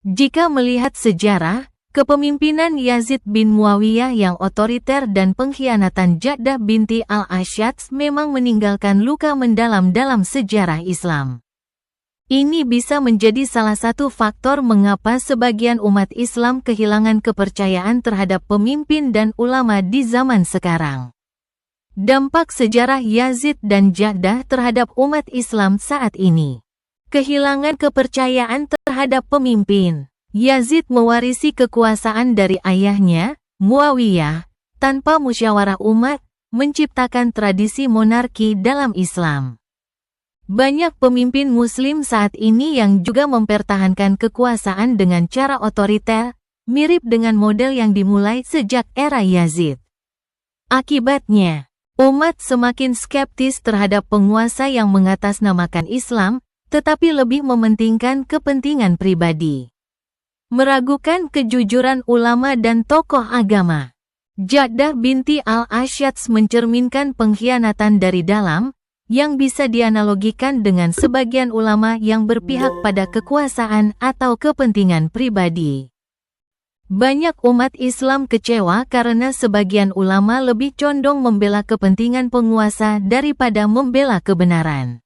Jika melihat sejarah, kepemimpinan Yazid bin Muawiyah yang otoriter dan pengkhianatan Ja'dah binti al-Asy'ats memang meninggalkan luka mendalam dalam sejarah Islam. Ini bisa menjadi salah satu faktor mengapa sebagian umat Islam kehilangan kepercayaan terhadap pemimpin dan ulama di zaman sekarang. Dampak sejarah Yazid dan Ja'dah terhadap umat Islam saat ini. Kehilangan kepercayaan terhadap pemimpin. Yazid mewarisi kekuasaan dari ayahnya, Muawiyah, tanpa musyawarah umat, menciptakan tradisi monarki dalam Islam. Banyak pemimpin Muslim saat ini yang juga mempertahankan kekuasaan dengan cara otoriter, mirip dengan model yang dimulai sejak era Yazid. Akibatnya, umat semakin skeptis terhadap penguasa yang mengatasnamakan Islam, tetapi lebih mementingkan kepentingan pribadi. Meragukan kejujuran ulama dan tokoh agama. Ja'dah binti al-Asy'ats mencerminkan pengkhianatan dari dalam, yang bisa dianalogikan dengan sebagian ulama yang berpihak pada kekuasaan atau kepentingan pribadi. Banyak umat Islam kecewa karena sebagian ulama lebih condong membela kepentingan penguasa daripada membela kebenaran.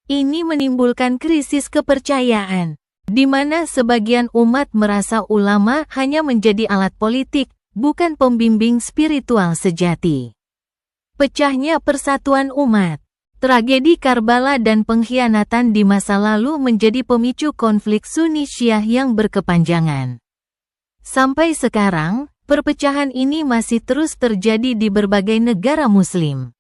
Ini menimbulkan krisis kepercayaan, di mana sebagian umat merasa ulama hanya menjadi alat politik, bukan pembimbing spiritual sejati. Pecahnya persatuan umat. Tragedi Karbala dan pengkhianatan di masa lalu menjadi pemicu konflik Sunni Syiah yang berkepanjangan. Sampai sekarang, perpecahan ini masih terus terjadi di berbagai negara Muslim.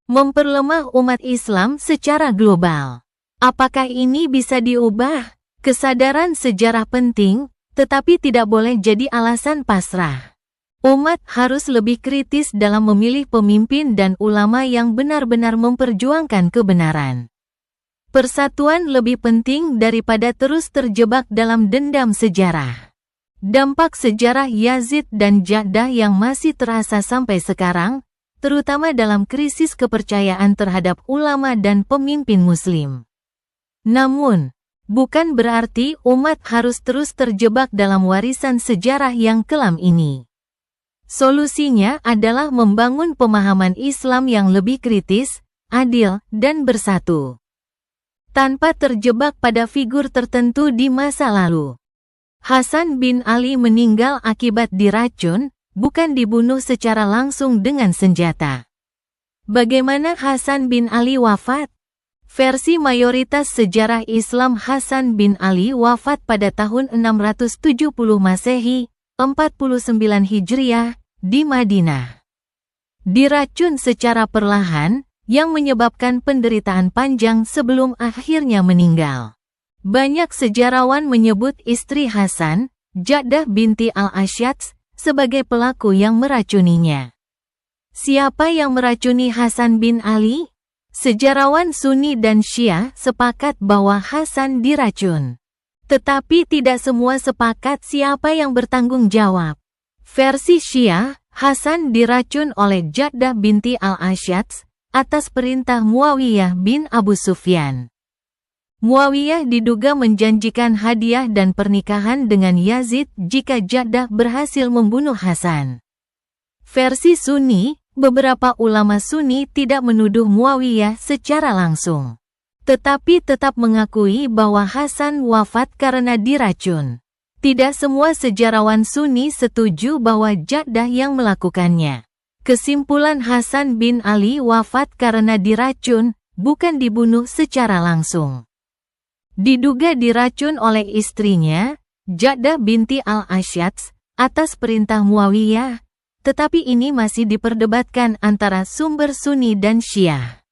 Memperlemah umat Islam secara global. Apakah ini bisa diubah? Kesadaran sejarah penting, tetapi tidak boleh jadi alasan pasrah. Umat harus lebih kritis dalam memilih pemimpin dan ulama yang benar-benar memperjuangkan kebenaran. Persatuan lebih penting daripada terus terjebak dalam dendam sejarah. Dampak sejarah Yazid dan Ja'dah yang masih terasa sampai sekarang, terutama dalam krisis kepercayaan terhadap ulama dan pemimpin Muslim. Namun, bukan berarti umat harus terus terjebak dalam warisan sejarah yang kelam ini. Solusinya adalah membangun pemahaman Islam yang lebih kritis, adil, dan bersatu. Tanpa terjebak pada figur tertentu di masa lalu. Hasan bin Ali meninggal akibat diracun, bukan dibunuh secara langsung dengan senjata. Bagaimana Hasan bin Ali wafat? Versi mayoritas sejarah Islam Hasan bin Ali wafat pada tahun 670 Masehi, 49 Hijriah, di Madinah. Diracun secara perlahan, yang menyebabkan penderitaan panjang sebelum akhirnya meninggal. Banyak sejarawan menyebut istri Hasan, Ja'dah binti al-Asy'ats, sebagai pelaku yang meracuninya. Siapa yang meracuni Hasan bin Ali? Sejarawan Sunni dan Syiah sepakat bahwa Hasan diracun. Tetapi tidak semua sepakat siapa yang bertanggung jawab. Versi Syiah, Hasan diracun oleh Ja'dah binti al-Asy'ats atas perintah Muawiyah bin Abu Sufyan. Muawiyah diduga menjanjikan hadiah dan pernikahan dengan Yazid jika Ja'dah berhasil membunuh Hasan. Versi Sunni, beberapa ulama Sunni tidak menuduh Muawiyah secara langsung, tetapi tetap mengakui bahwa Hasan wafat karena diracun. Tidak semua sejarawan Sunni setuju bahwa Ja'dah yang melakukannya. Kesimpulan Hasan bin Ali wafat karena diracun, bukan dibunuh secara langsung. Diduga diracun oleh istrinya, Ja'dah binti al-Asy'ats, atas perintah Muawiyah, tetapi ini masih diperdebatkan antara sumber Sunni dan Syiah.